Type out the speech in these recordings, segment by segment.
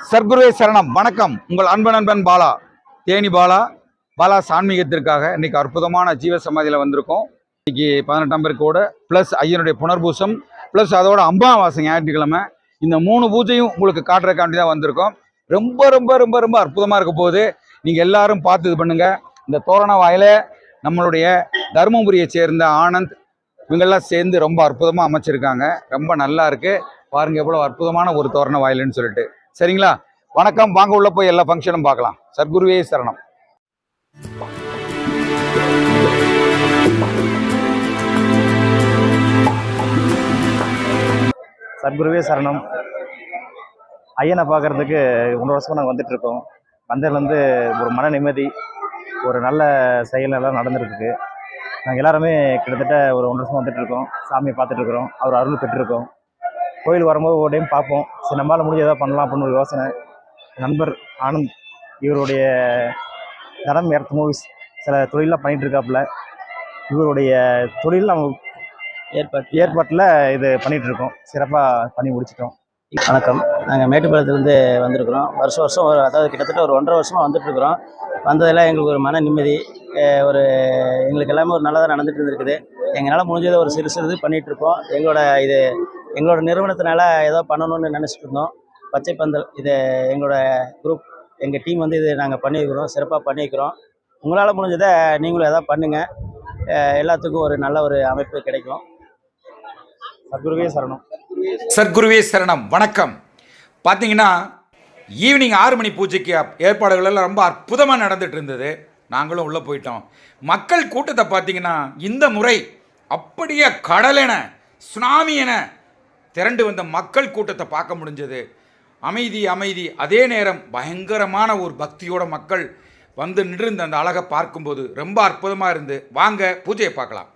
சர்க்குருவே சரணம். வணக்கம். உங்கள் அன்பு நண்பன் பாலா, தேனி பாலா சான்மீகத்திற்காக இன்னைக்கு அற்புதமான ஜீவ சமாதியில் வந்திருக்கோம். இன்னைக்கு 18ஆம் பேருக்கோட ப்ளஸ் ஐயனுடைய புனர்பூசம் ப்ளஸ் அதோட அம்பாவாசை ஞாயிற்றுக்கிழமை. இந்த 3 பூஜையும் உங்களுக்கு காட்டுறதுக்காண்டி தான் வந்திருக்கோம். ரொம்ப ரொம்ப ரொம்ப ரொம்ப அற்புதமாக இருக்க போது. நீங்கள் எல்லாரும் பார்த்து இது பண்ணுங்க. இந்த தோரண வாயில நம்மளுடைய தருமபுரியை சேர்ந்த ஆனந்த் இவங்கெல்லாம் சேர்ந்து ரொம்ப அற்புதமாக அமைச்சிருக்காங்க. ரொம்ப நல்லா இருக்கு பாருங்க, எவ்வளோ அற்புதமான ஒரு தோரண வாயிலுன்னு சொல்லிட்டு. சரிங்களா? வணக்கம். வாங்க உள்ள போய் எல்லா ஃபங்க்ஷனும் பார்க்கலாம். சர்க்குருவே சரணம். சர்க்குருவே சரணம். ஐயனை பார்க்கறதுக்கு 1 வருஷமாக நாங்கள் வந்துட்டு இருக்கோம். வந்ததுலேருந்து ஒரு மன நிம்மதி, ஒரு நல்ல செயல் எல்லாம் நடந்துருக்கு. நாங்கள் எல்லாருமே கிட்டத்தட்ட ஒரு 1 வருஷமாக வந்துட்டு இருக்கோம். சாமியை பார்த்துட்டு இருக்கிறோம், அவர் அருள் பெற்றிருக்கோம். கோயில் வரும்போது ஒரு டைம் பார்ப்போம், சரி நம்மளால் முடிஞ்ச எதாவது பண்ணலாம் அப்படின்னு ஒரு யோசனை. நண்பர் ஆனந்த் இவருடைய தரம் எர்த் மூவிஸ் சில தொழிலெலாம் பண்ணிகிட்டு இருக்காப்புல. இவருடைய தொழில் நம்ம ஏற்பாட்டில் இது பண்ணிகிட்ருக்கோம். சிறப்பாக பண்ணி முடிச்சிட்டோம். வணக்கம். நாங்கள் மேட்டுப்பாளையத்துலேருந்து வந்திருக்கிறோம். வருஷம் அதாவது கிட்டத்தட்ட ஒரு 1.5 வருஷமாக வந்துட்டுருக்குறோம். வந்ததெல்லாம் எங்களுக்கு ஒரு மன நிம்மதி, ஒரு எங்களுக்கு எல்லாமே ஒரு நல்லதாக நடந்துகிட்டு இருந்திருக்குது. எங்களால் முடிஞ்சதை ஒரு சிறு பண்ணிகிட்ருப்போம். எங்களோட நிறுவனத்தினால ஏதோ பண்ணணும்னு நினச்சிட்டு இருந்தோம். பச்சை பந்தல் இது எங்களோட குரூப், எங்கள் டீம் வந்து இது நாங்கள் பண்ணியிருக்கிறோம், சிறப்பாக பண்ணியிருக்கிறோம். உங்களால் முடிஞ்சதை நீங்களும் எதாவது பண்ணுங்கள். எல்லாத்துக்கும் ஒரு நல்ல ஒரு அமைப்பு கிடைக்கும். சர்க்குருவே சரணம். சர்க்குருவே சரணம். வணக்கம். பார்த்தீங்கன்னா ஈவினிங் 6 மணி பூஜைக்கு ஏற்பாடுகள் எல்லாம் ரொம்ப அற்புதமாக நடந்துட்டு இருந்தது. நாங்களும் உள்ளே போயிட்டோம். மக்கள் கூட்டத்தை பார்த்தீங்கன்னா இந்த முறை அப்படியே கடலென சுனாமி என திரண்டு வந்த மக்கள் கூட்டத்தை பார்க்க முடிஞ்சது. அமைதி. அதே நேரம் பயங்கரமான ஒரு பக்தியோட மக்கள் வந்து நின்று அந்த அழகை பார்க்கும்போது ரொம்ப அற்புதமாக இருந்து. வாங்க பூஜையை பார்க்கலாம்.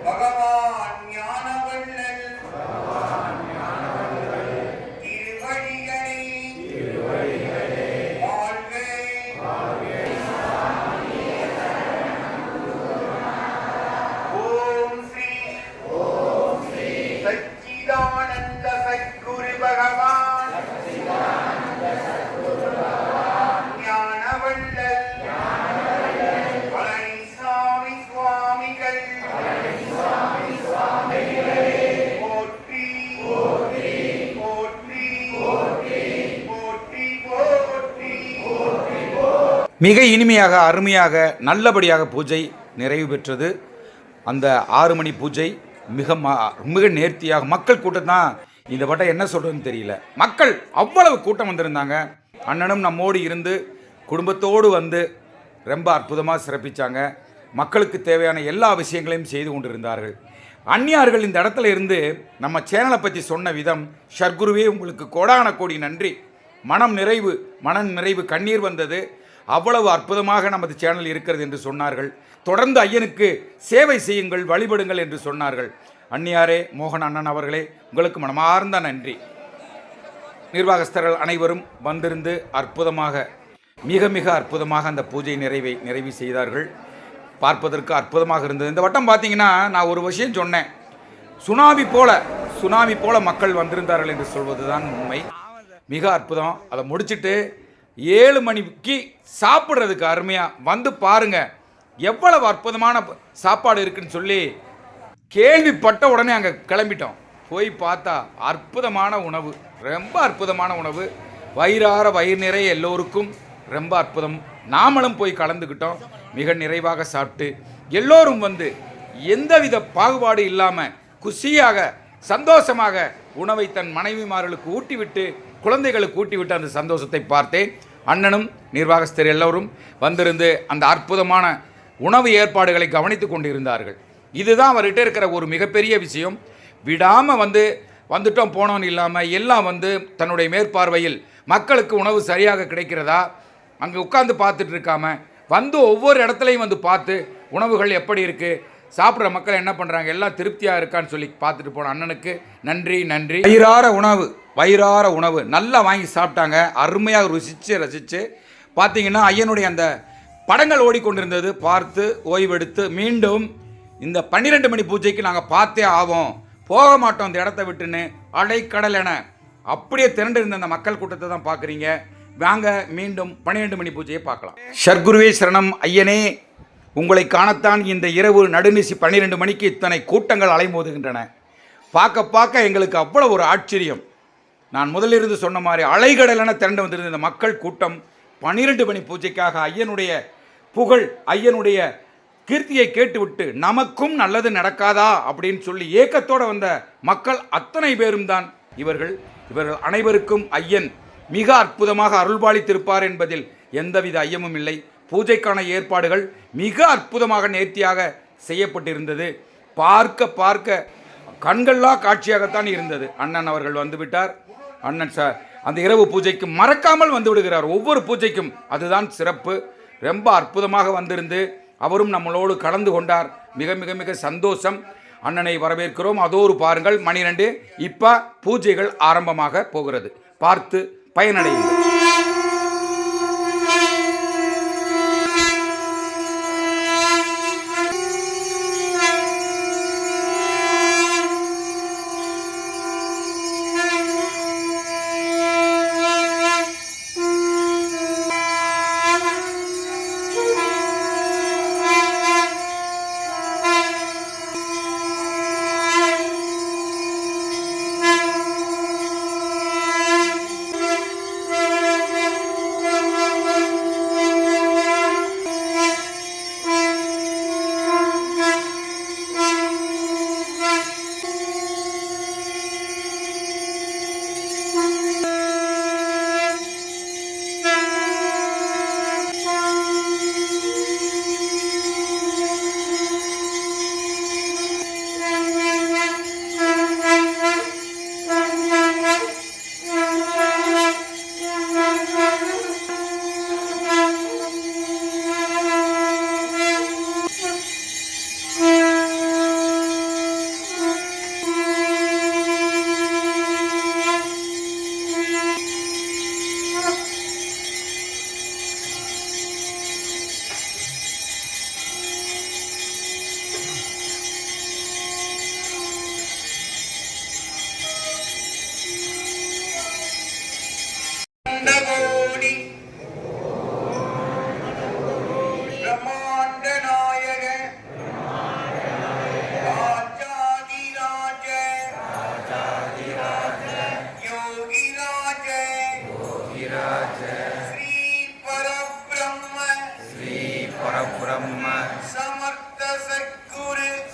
பகவான் ஞானவள்ளல் திருவடிகளே வாழ்க. ஓம் ஸ்ரீ சச்சிதானந்த சத்குரு பகவான் ஞானவள்ளல் பழனிசாமி சுவாமிகள் போற்றி போற்றி போற்றி போற்றி. மிக இனிமையாக அருமையாக நல்லபடியாக பூஜை நிறைவு பெற்றது. அந்த 6 மணி பூஜை மிக நேர்த்தியாக மக்கள் கூட்டம் தான். இந்த வட்டம் என்ன சொல்கிறதுன்னு தெரியல. மக்கள் அவ்வளவு கூட்டம் வந்திருந்தாங்க. அண்ணனும் நம்மோடு இருந்து குடும்பத்தோடு வந்து ரொம்ப அற்புதமாக சிறப்பித்தாங்க. மக்களுக்கு தேவையான எல்லா விஷயங்களையும் செய்து கொண்டிருந்தார்கள். அந்நியார்கள் இந்த இடத்துல இருந்து நம்ம சேனலை பற்றி சொன்ன விதம், ஷர்குருவே உங்களுக்கு கோடான கோடி நன்றி, மன நிறைவு கண்ணீர் வந்தது, அவ்வளவு அற்புதமாக நமது சேனல் இருக்கிறது என்று சொன்னார்கள். தொடர்ந்து ஐயனுக்கு சேவை செய்யுங்கள், வழிபடுங்கள் என்று சொன்னார்கள். அந்நியாரே, மோகன் அண்ணன் அவர்களே, உங்களுக்கு மனமார்ந்த நன்றி. நிர்வாகஸ்தர்கள் அனைவரும் வந்திருந்து மிக அற்புதமாக அந்த பூஜை நிறைவு செய்தார்கள். பார்ப்பதற்கு அற்புதமாக இருந்தது. இந்த வட்டம் பார்த்தீங்கன்னா, நான் ஒரு விஷயம் சொன்னேன், சுனாமி போல மக்கள் வந்திருந்தார்கள் என்று சொல்வது தான் உண்மை. மிக அற்புதம். அதை முடிச்சுட்டு 7 மணிக்கு சாப்பிட்றதுக்கு அருமையாக வந்து பாருங்கள், எவ்வளவு அற்புதமான சாப்பாடு இருக்குன்னு சொல்லி கேள்விப்பட்ட உடனே அங்கே கிளம்பிட்டோம். போய் பார்த்தா அற்புதமான உணவு, ரொம்ப அற்புதமான உணவு, வயிறு நிறைய எல்லோருக்கும் ரொம்ப அற்புதம். நாமளும் போய் கலந்துக்கிட்டோம். மிக நிறைவாக சாப்பிட்டு எல்லோரும் வந்து எந்தவித பாகுபாடு இல்லாமல் குஷியாக சந்தோஷமாக உணவை தன் மனைவிமார்களுக்கு ஊட்டிவிட்டு குழந்தைகளுக்கு ஊட்டிவிட்டு அந்த சந்தோஷத்தை பார்த்தேன். அண்ணனும் நிர்வாகஸ்தர் எல்லோரும் வந்திருந்து அந்த அற்புதமான உணவு ஏற்பாடுகளை கவனித்து கொண்டிருந்தார்கள். இதுதான் அவர்கிட்ட இருக்கிற ஒரு மிகப்பெரிய விஷயம். விடாமல் வந்துட்டோம் போனோன்னு இல்லாமல் எல்லாம் தன்னுடைய மேற்பார்வையில் மக்களுக்கு உணவு சரியாக கிடைக்கிறதா அங்கே உட்கார்ந்து பார்த்துட்டு இருக்காம ஒவ்வொரு இடத்துலையும் பார்த்து உணவுகள் எப்படி இருக்குது, சாப்பிட்ற மக்கள் என்ன பண்ணுறாங்க, எல்லாம் திருப்தியாக இருக்கான்னு சொல்லி பார்த்துட்டு போன அண்ணனுக்கு நன்றி. வயிறார உணவு நல்லா வாங்கி சாப்பிட்டாங்க. அருமையாக ரசித்து பார்த்தீங்கன்னா ஐயனுடைய அந்த படங்கள் ஓடிக்கொண்டிருந்தது. பார்த்து ஓய்வெடுத்து மீண்டும் இந்த 12 மணி பூஜைக்கு நாங்கள் பார்த்தே ஆவோம், போக மாட்டோம் இந்த இடத்த விட்டுன்னு அலைக்கடல் என அப்படியே திரண்டு இருந்த அந்த மக்கள் கூட்டத்தை தான் பார்க்குறீங்க. வாங்க மீண்டும் 12 மணி பூஜையை பார்க்கலாம். ஷர்குருவே சரணம். ஐயனே, உங்களை காணத்தான் இந்த இரவு நடுநிசி 12 மணிக்கு இத்தனை கூட்டங்கள் அலைமோதுகின்றன. பார்க்க எங்களுக்கு அவ்வளோ ஒரு ஆச்சரியம். நான் முதலிருந்து சொன்ன மாதிரி அலைகடலென திரண்டு வந்திருந்த இந்த மக்கள் கூட்டம் 12 மணி பூஜைக்காக ஐயனுடைய புகழ், ஐயனுடைய கீர்த்தியை கேட்டுவிட்டு நமக்கும் நல்லது நடக்காதா அப்படின்னு சொல்லி ஏக்கத்தோடு வந்த மக்கள் அத்தனை பேரும் தான் இவர்கள் அனைவருக்கும் ஐயன் மிக அற்புதமாக அருள்பாலித்திருப்பார் என்பதில் எந்தவித ஐயமும் இல்லை. பூஜைக்கான ஏற்பாடுகள் மிக அற்புதமாக நேர்த்தியாக செய்யப்பட்டிருந்தது. பார்க்க கண்கள்ளா காட்சியாகத்தான் இருந்தது. அண்ணன் அவர்கள் வந்துவிட்டார். அண்ணன் சார் அந்த இரவு பூஜைக்கு மறக்காமல் வந்து விடுகிறார். ஒவ்வொரு பூஜைக்கும் அதுதான் சிறப்பு. ரொம்ப அற்புதமாக வந்திருந்து அவரும் நம்மளோடு கலந்து கொண்டார். மிக சந்தோஷம். அண்ணனை வரவேற்கிறோம். அதோடு பாருங்கள், 12 இப்போ பூஜைகள் ஆரம்பமாக போகிறது. பார்த்து பயனடையுங்கள்.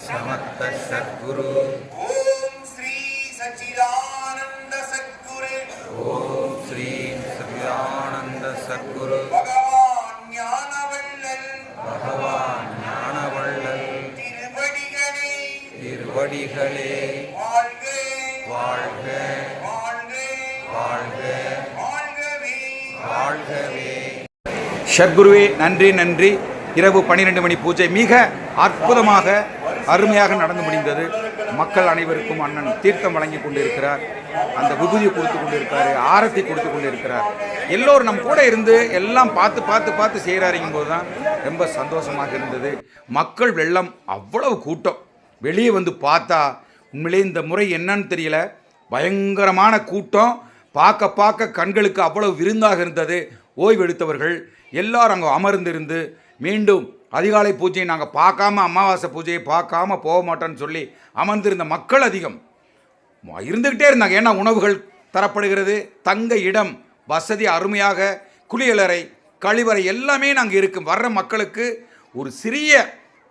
समर्थ सद्गुरु ஓம் ஸ்ரீ சச்சிதானந்த சத்குரு ओम श्री सच्चिदानंद सद्गुरु பகவான் ஞானவள்ளல் भगवान ज्ञानवल्लल திருவடிகளே तिरुवडिगले வாழ்க வாழ்க வாழ்க வாழ்க வாழ்கவே வாழ்கவே. சத்குருவே நன்றி நன்றி. இரவு 12 மணி பூஜை மிக அற்புதமாக அருமையாக நடந்து முடிந்தது. மக்கள் அனைவருக்கும் அண்ணன் தீர்த்தம் வழங்கி கொண்டிருக்கிறார், அந்த விபூதி கொடுத்து கொண்டிருக்கிறார், ஆரத்தி கொடுத்து கொண்டிருக்கிறார். எல்லோரும் நம் கூட இருந்து எல்லாம் பார்த்து பார்த்து பார்த்து செய்கிறாருங்கும் போது தான் ரொம்ப சந்தோஷமாக இருந்தது. மக்கள் வெள்ளம், அவ்வளவு கூட்டம். வெளியே வந்து பார்த்தா உண்மையிலே இந்த முறை என்னன்னு தெரியல, பயங்கரமான கூட்டம். பார்க்க பார்க்க கண்களுக்கு அவ்வளவு விருந்தாக இருந்தது. ஓய்வெடுத்தவர்கள் எல்லாரும் அங்கே அமர்ந்திருந்து மீண்டும் அதிகாலை பூஜையை நாங்கள் பார்க்காம, அமாவாசை பூஜையை பார்க்காம போக மாட்டோன்னு சொல்லி அமர்ந்திருந்த மக்கள் அதிகம் இருந்துக்கிட்டே இருந்தாங்க. ஏன்னா உணவுகள் தரப்படுகிறது, தங்க இடம் வசதி அருமையாக, குளியலறை, கழிவறை எல்லாமே நாங்கள் இருக்கும். வர்ற மக்களுக்கு ஒரு சிறிய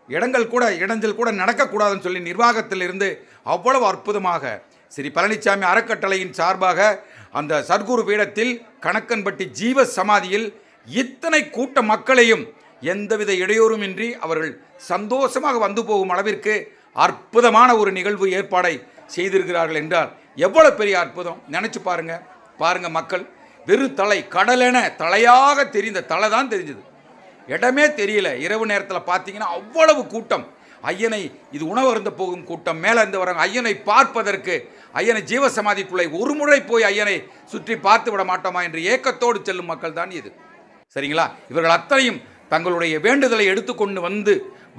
இடங்கள் கூட இடைஞ்சல் கூட நடக்கக்கூடாதுன்னு சொல்லி நிர்வாகத்திலிருந்து அவ்வளவு அற்புதமாக ஸ்ரீ பழனிசாமி அறக்கட்டளையின் சார்பாக அந்த சத்குரு பீடத்தில் கணக்கன்பட்டி ஜீவ சமாதியில் இத்தனை கூட்ட மக்களையும் எந்தவித இடையூறுமின்றி அவர்கள் சந்தோஷமாக வந்து போகும் அளவிற்கு அற்புதமான ஒரு நிகழ்வு ஏற்பாடை செய்திருக்கிறார்கள் என்றால் எவ்வளவு பெரிய அற்புதம். நினச்சி பாருங்க மக்கள் வெறும் தலை, கடலென தலையாக தெரிந்த தலை தான் தெரிஞ்சது, இடமே தெரியல. இரவு நேரத்தில் பார்த்தீங்கன்னா அவ்வளவு கூட்டம். ஐயனை, இது உணவு அருந்த போகும் கூட்டம், மேலே இருந்து வராங்க ஐயனை பார்ப்பதற்கு. ஐயனை ஜீவசமாதிக்குள்ளே ஒரு முறை போய் ஐயனை சுற்றி பார்த்து விட மாட்டோமா என்று ஏக்கத்தோடு செல்லும் மக்கள் தான் இது. சரிங்களா? இவர்கள் அத்தனையும் தங்களுடைய வேண்டுதலை எடுத்துக்கொண்டு வந்து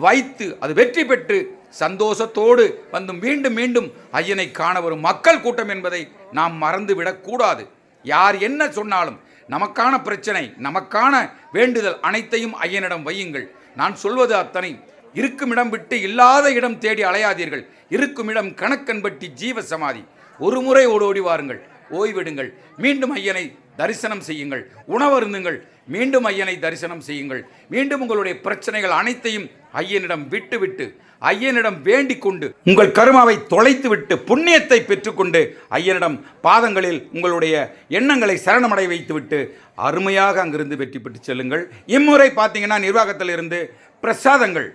வைத்து அது வெற்றி பெற்று சந்தோஷத்தோடு வந்து மீண்டும் மீண்டும் ஐயனை காண வரும் மக்கள் கூட்டம் என்பதை நாம் மறந்துவிடக்கூடாது. யார் என்ன சொன்னாலும் நமக்கான பிரச்சனை, நமக்கான வேண்டுதல் அனைத்தையும் ஐயனிடம் வையுங்கள். நான் சொல்வது அத்தனை இருக்கும் இடம் விட்டு இல்லாத இடம் தேடி அலையாதீர்கள். இருக்கும் இடம் கணக்கன்பட்டி ஜீவ சமாதி. ஒரு முறை ஓடி வாருங்கள், ஓய்வெடுங்கள், மீண்டும் ஐயனை தரிசனம் செய்யுங்கள், உணவருந்துங்கள், மீண்டும் ஐயனை தரிசனம் செய்யுங்கள். மீண்டும் உங்களுடைய பிரச்சனைகள் அனைத்தையும் ஐயனிடம் விட்டு ஐயனிடம் வேண்டிக் கொண்டு உங்கள் கருமாவை தொலைத்து விட்டு புண்ணியத்தை பெற்றுக்கொண்டு ஐயனிடம் பாதங்களில் உங்களுடைய எண்ணங்களை சரணமடை வைத்துவிட்டு அருமையாக அங்கிருந்து வெற்றி பெற்று செல்லுங்கள். இம்முறை பார்த்தீங்கன்னா நிர்வாகத்தில் இருந்து பிரசாதங்கள்,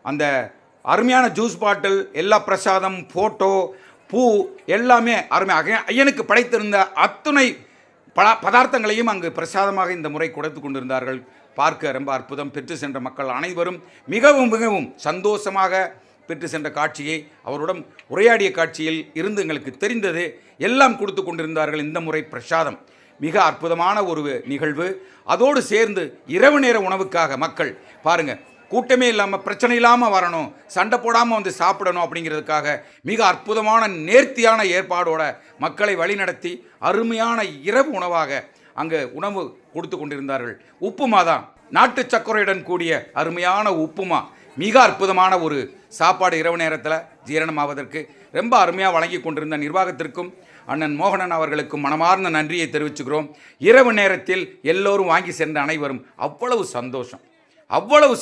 அந்த அருமையான ஜூஸ் பாட்டில், எல்லா பிரசாதம், ஃபோட்டோ, பூ எல்லாமே அருமையாக ஐயனுக்கு படைத்திருந்த அத்துணை பதார்த்தங்களையும் அங்கு பிரசாதமாக இந்த முறை கொடுத்து கொண்டிருந்தார்கள். பார்க்க ரொம்ப அற்புதம். பெற்று சென்ற மக்கள் அனைவரும் மிகவும் சந்தோஷமாக பெற்று சென்ற காட்சியை, அவருடன் உரையாடிய காட்சியில் இருந்து எங்களுக்கு தெரிந்தது எல்லாம் கொடுத்து கொண்டிருந்தார்கள். இந்த முறை பிரசாதம் மிக அற்புதமான ஒரு நிகழ்வு. அதோடு சேர்ந்து இரவு நேர உணவுக்காக மக்கள் பாருங்கள், கூட்டமே இல்லாமல் பிரச்சனை இல்லாமல் வரணும், சண்டை போடாமல் வந்து சாப்பிடணும் அப்படிங்கிறதுக்காக மிக அற்புதமான நேர்த்தியான ஏற்பாடோட மக்களை வழிநடத்தி அருமையான இரவு உணவாக அங்கே உணவு கொடுத்து கொண்டிருந்தார்கள். உப்புமா தான், நாட்டு சர்க்கரையுடன் கூடிய அருமையான உப்புமா, மிக அற்புதமான ஒரு சாப்பாடு. இரவு நேரத்தில் ஜீரணமாவதற்கு ரொம்ப அருமையாக வழங்கி கொண்டிருந்த நிர்வாகத்திற்கும் அண்ணன் மோகனன் அவர்களுக்கும் மனமார்ந்த நன்றியை தெரிவிச்சுக்கிறோம். இரவு நேரத்தில் எல்லோரும் வாங்கி சென்ற அனைவரும் அவ்வளவு சந்தோஷம், அவ்வளவு.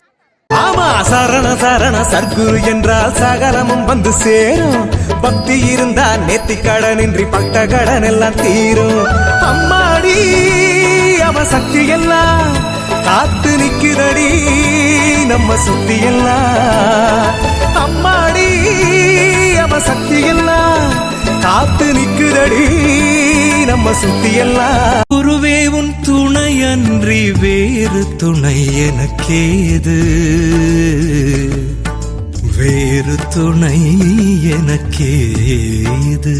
ஆமா, சரண சரண சத்குரு என்றால் சகலமும் வந்து சேரும். பக்தி இருந்தா நேத்தி கடனின்றி பட்ட கடன் எல்லாம் தீரும். அம்மாடி அவ சக்தி எல்லாம் காத்து நிக்குதடி நம்ம சுத்தி எல்லாம். அம்மாடி அவ சக்தி எல்லாம் காத்து நிக்குதடி நம்ம சுத்தி எல்லாம். குருவே உன் துணையன்றி வேறு துணை எனக்கேது, வேறு துணை எனக்கேது.